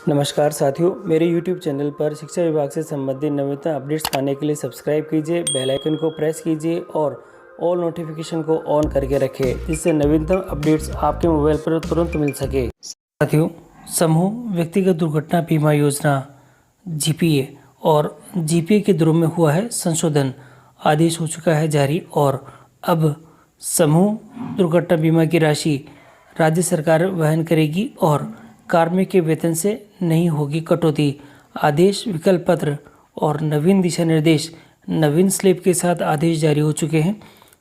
नमस्कार साथियों, मेरे YouTube चैनल पर शिक्षा विभाग से संबंधित नवीनतम अपडेट्स पाने के लिए सब्सक्राइब कीजिए, बेल आइकन को प्रेस कीजिए और ऑल नोटिफिकेशन को ऑन करके रखें, जिससे नवीनतम अपडेट्स आपके मोबाइल पर तुरंत मिल सके। साथियों, समूह व्यक्तिगत दुर्घटना बीमा योजना GPA और GPA के दरों में हुआ है संशोधन। आदेश हो चुका है जारी और अब समूह दुर्घटना बीमा की राशि राज्य सरकार वहन करेगी और कार्मिक के वेतन से नहीं होगी कटौती। आदेश, विकल्प पत्र और नवीन दिशा निर्देश नवीन स्लैब के साथ आदेश जारी हो चुके हैं।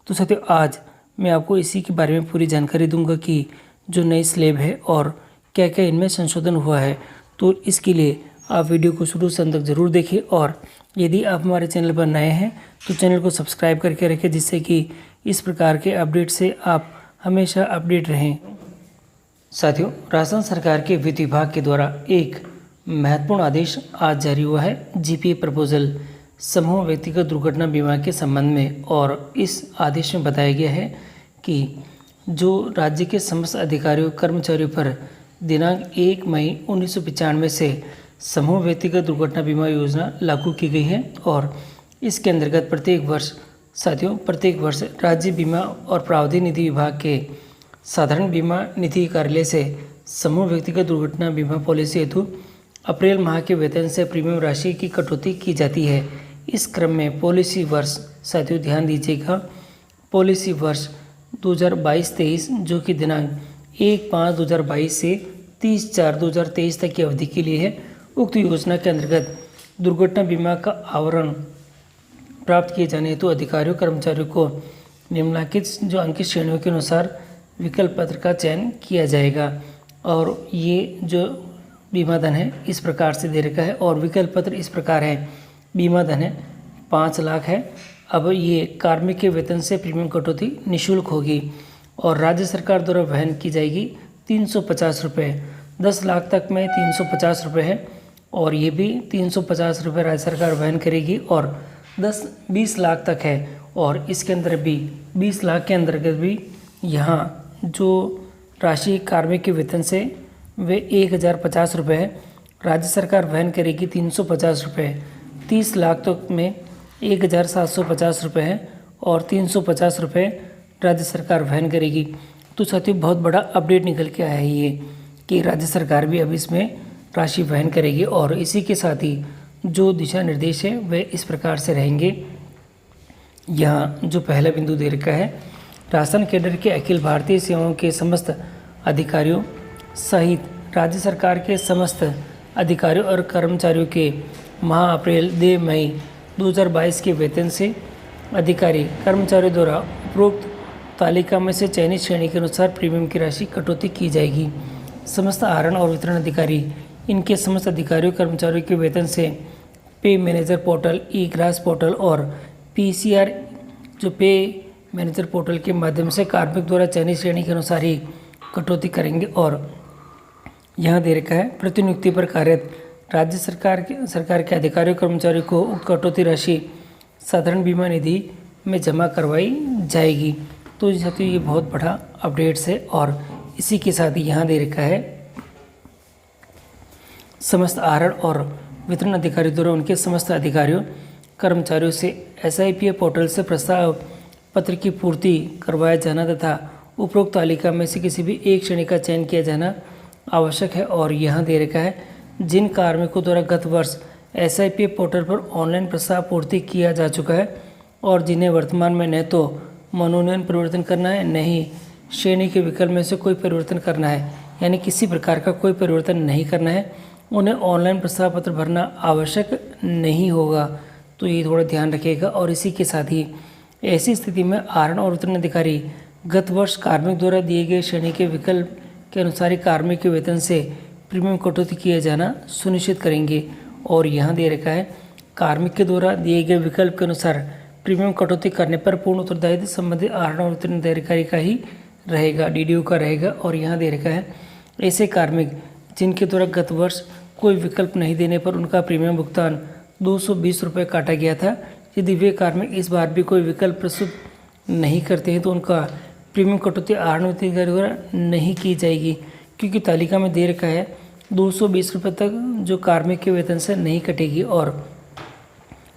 तो साथियों, आज मैं आपको इसी के बारे में पूरी जानकारी दूंगा कि जो नई स्लैब है और क्या क्या इनमें संशोधन हुआ है। तो इसके लिए आप वीडियो को शुरू से अंत तक जरूर देखें और यदि आप हमारे चैनल पर नए हैं तो चैनल को सब्सक्राइब करके रखें, जिससे कि इस प्रकार के अपडेट से आप हमेशा अपडेट रहें। साथियों, राजस्थान सरकार के वित्त विभाग के द्वारा एक महत्वपूर्ण आदेश आज जारी हुआ है GPA प्रपोजल समूह व्यक्तिगत दुर्घटना बीमा के संबंध में। और इस आदेश में बताया गया है कि जो राज्य के समस्त अधिकारियों कर्मचारियों पर दिनांक 1 मई 1995 से समूह व्यक्तिगत दुर्घटना बीमा योजना लागू की गई है और इसके अंतर्गत प्रत्येक वर्ष राज्य बीमा और प्रावधान निधि विभाग के साधारण बीमा निधि कार्यालय से समूह व्यक्तिगत दुर्घटना बीमा पॉलिसी हेतु अप्रैल माह के वेतन से प्रीमियम राशि की कटौती की जाती है। इस क्रम में पॉलिसी वर्ष, साथियों ध्यान दीजिएगा, पॉलिसी वर्ष 2022-23 जो कि दिनांक 1/5/2022 से 30/4/2023 तक की अवधि के लिए है, उक्त योजना के अंतर्गत दुर्घटना बीमा का आवरण प्राप्त किए जाने हेतु अधिकारियों कर्मचारियों को निम्नलिखित जो अंकित श्रेणियों के अनुसार विकल्प पत्र का चयन किया जाएगा। और ये जो बीमा धन है इस प्रकार से दे रखा है और विकल्प पत्र इस प्रकार है। बीमा धन है 5 लाख है। अब ये कार्मिक के वेतन से प्रीमियम कटौती निःशुल्क होगी और राज्य सरकार द्वारा वहन की जाएगी 350 रुपये। 10 लाख तक में 350 रुपये है और ये भी 350 रुपये राज्य सरकार वहन करेगी और 20 लाख तक है और इसके अंदर भी 20 लाख के अंतर्गत भी यहाँ जो राशि कार्मिक के वेतन से वे 1050 रुपये है, राज्य सरकार वहन करेगी 350 रुपये। 30 लाख तक में 1750 रुपये है और 350 रुपये राज्य सरकार वहन करेगी। तो साथियों, बहुत बड़ा अपडेट निकल के आया है ये कि राज्य सरकार भी अब इसमें राशि वहन करेगी और इसी के साथ ही जो दिशा निर्देश है वे इस प्रकार से रहेंगे। यहाँ जो पहला बिंदु दे रखा है, राजस्थान कैडर के अखिल भारतीय सेवाओं के समस्त अधिकारियों सहित राज्य सरकार के समस्त अधिकारियों और कर्मचारियों के माह अप्रैल 2 मई 2022 के वेतन से अधिकारी कर्मचारियों द्वारा उपरोक्त तालिका में से चयनित श्रेणी के अनुसार प्रीमियम की राशि कटौती की जाएगी। समस्त आहरण और वितरण अधिकारी इनके समस्त अधिकारियों कर्मचारियों के वेतन से पे मैनेजर पोर्टल, ई-ग्रास पोर्टल और PCR जो पे मैनेजर पोर्टल के माध्यम से कार्मिक द्वारा चयनित श्रेणी के अनुसार ही कटौती करेंगे। और यहाँ दे रखा है, प्रतिनियुक्ति पर कार्यरत राज्य सरकार के अधिकारियों कर्मचारियों को उक्त कटौती राशि साधारण बीमा निधि में जमा करवाई जाएगी। तो साथियों, ये बहुत बड़ा अपडेट्स है और इसी के साथ ही यहाँ दे रखा है, समस्त आहरण और वितरण अधिकारी द्वारा उनके समस्त अधिकारियों कर्मचारियों से SIPA पोर्टल से प्रस्ताव पत्र की पूर्ति करवाया जाना तथा उपरोक्त तालिका में से किसी भी एक श्रेणी का चयन किया जाना आवश्यक है। और यहाँ दे रखा है, जिन कार्मिकों द्वारा गत वर्ष SIPA पोर्टल पर ऑनलाइन प्रस्ताव पूर्ति किया जा चुका है और जिन्हें वर्तमान में न तो मनोनयन परिवर्तन करना है न ही श्रेणी के विकल्प में से कोई परिवर्तन करना है, यानी किसी प्रकार का कोई परिवर्तन नहीं करना है, उन्हें ऑनलाइन प्रस्ताव पत्र भरना आवश्यक नहीं होगा। तो ये थोड़ा ध्यान रखिएगा। और इसी के साथ ही ऐसी स्थिति में आहरण और वितरण अधिकारी गत वर्ष कार्मिक द्वारा दिए गए श्रेणी के विकल्प के अनुसार ही कार्मिक के वेतन से प्रीमियम कटौती किया जाना सुनिश्चित करेंगे। और यहाँ दे रखा है, कार्मिक के द्वारा दिए गए विकल्प के अनुसार प्रीमियम कटौती करने पर पूर्ण उत्तरदायित्व संबंधित आहरण और वितरण अधिकारी का ही रहेगा, DDO का रहेगा। और यहाँ दे रखा है, ऐसे कार्मिक जिनके द्वारा गत वर्ष कोई विकल्प नहीं देने पर उनका प्रीमियम भुगतान 220 रुपये काटा गया था, यदि वे कार्मिक इस बार भी कोई विकल्प प्रस्तुत नहीं करते हैं तो उनका प्रीमियम कटौती आहरण अधिकारी द्वारा नहीं की जाएगी, क्योंकि तालिका में दे रखा है 220 रुपये तक जो कार्मिक के वेतन से नहीं कटेगी और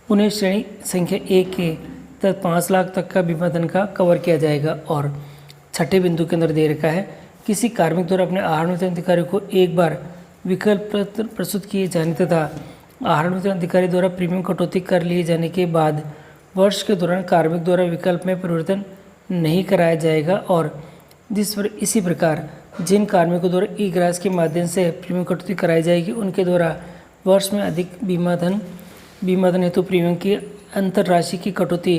उन्हें श्रेणी संख्या 1 के तक 5 लाख तक का बीमा धन का कवर किया जाएगा। और छठे बिंदु के अंदर दे रखा है, किसी कार्मिक द्वारा अपने आहार वेतन अधिकारी को एक बार विकल्प पत्र प्रस्तुत किए जाने तथा आहार वेतन अधिकारी द्वारा प्रीमियम कटौती कर लिए जाने के बाद वर्ष के दौरान कार्मिक द्वारा विकल्प में परिवर्तन नहीं कराया जाएगा। और इसी प्रकार जिन कार्मिकों द्वारा ई ग्रास के माध्यम से प्रीमियम कटौती कराई जाएगी उनके द्वारा वर्ष में अधिक बीमा धन हेतु प्रीमियम की अंतर राशि की कटौती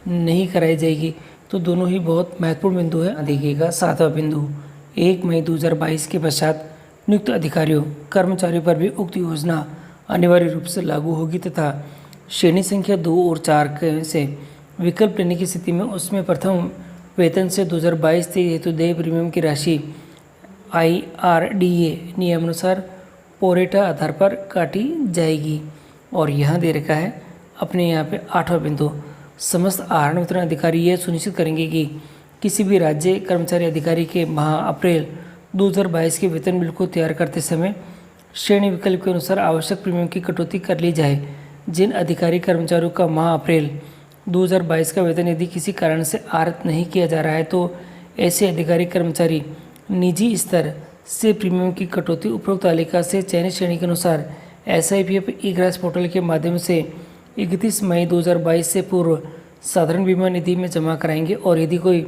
नहीं कराई जाएगी। तो दोनों ही बहुत महत्वपूर्ण बिंदु है। देखिएगा 7वां बिंदु, 1 मई 2022 के पश्चात नियुक्त अधिकारियों कर्मचारियों पर भी उक्त योजना अनिवार्य रूप से लागू होगी तथा श्रेणी संख्या 2 और 4 से विकल्प लेने की स्थिति में उसमें प्रथम वेतन से 2022-23 हेतु देय प्रीमियम की राशि IRDA नियमानुसार पोरेटा आधार पर काटी जाएगी। और यहाँ दे रखा है अपने यहाँ पे 8वां बिंदु, समस्त आहार वितरण अधिकारी यह सुनिश्चित करेंगे कि किसी भी राज्य कर्मचारी अधिकारी के माह अप्रैल 2022 के वेतन बिल को तैयार करते समय श्रेणी विकल्प के अनुसार आवश्यक प्रीमियम की कटौती कर ली जाए। जिन अधिकारी कर्मचारियों का माह अप्रैल 2022 का वेतन यदि किसी कारण से आहरित नहीं किया जा रहा है तो ऐसे अधिकारी कर्मचारी निजी स्तर से प्रीमियम की कटौती उपरोक्त तालिका से चयनित श्रेणी के अनुसार SIPF ई ग्रास पोर्टल के माध्यम से 31 मई 2022 से पूर्व साधारण बीमा निधि में जमा कराएंगे। और यदि कोई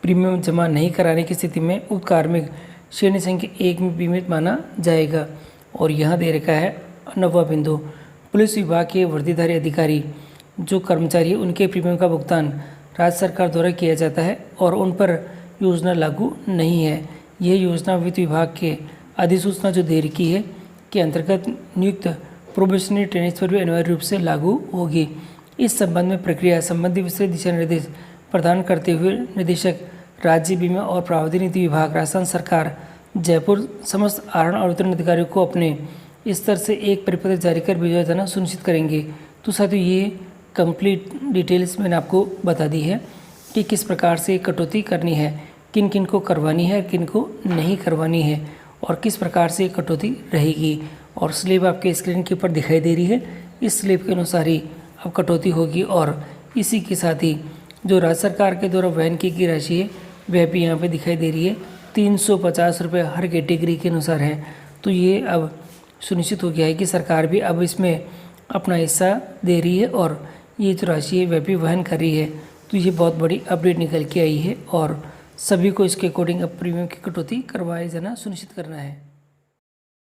प्रीमियम जमा नहीं कराने की स्थिति में उक्त कार्मिक श्रेणी संख्या 1 में बीमित माना जाएगा। और यहाँ दे रखा है 9वां बिंदु, पुलिस विभाग के वर्दीधारी अधिकारी जो कर्मचारी है उनके प्रीमियम का भुगतान राज्य सरकार द्वारा किया जाता है और उन पर योजना लागू नहीं है। यह योजना वित्त विभाग के अधिसूचना जो दे रखी है के अंतर्गत नियुक्त प्रोबेशनरी ट्रेनिंग्स पर भी अनिवार्य रूप से लागू होगी। इस संबंध में प्रक्रिया संबंधी विस्तृत दिशा निर्देश प्रदान करते हुए निदेशक राज्य बीमा और प्रावधान नीति विभाग राजस्थान सरकार जयपुर समस्त आहरण और वितरण अधिकारियों को अपने स्तर से एक परिपत्र जारी कर भेजा जाना सुनिश्चित करेंगे। तो साथियों ये कंप्लीट डिटेल्स मैंने आपको बता दी है कि किस प्रकार से कटौती करनी है, किन किन को करवानी है, किन को नहीं करवानी है और किस प्रकार से कटौती रहेगी। और स्लेब आपके स्क्रीन के ऊपर दिखाई दे रही है, इस स्लेब के अनुसार ही अब कटौती होगी। और इसी के साथ ही जो राज्य सरकार के द्वारा वहन की राशि है वह भी यहाँ पे दिखाई दे रही है, 350 रुपये हर कैटेगरी के अनुसार है। तो ये अब सुनिश्चित हो गया है कि सरकार भी अब इसमें अपना हिस्सा दे रही है और ये जो राशि है वह भी वहन कर रही है। तो ये बहुत बड़ी अपडेट निकल के आई है और सभी को इसके अकॉर्डिंग अब प्रीमियम की कटौती करवाए जाना सुनिश्चित करना है।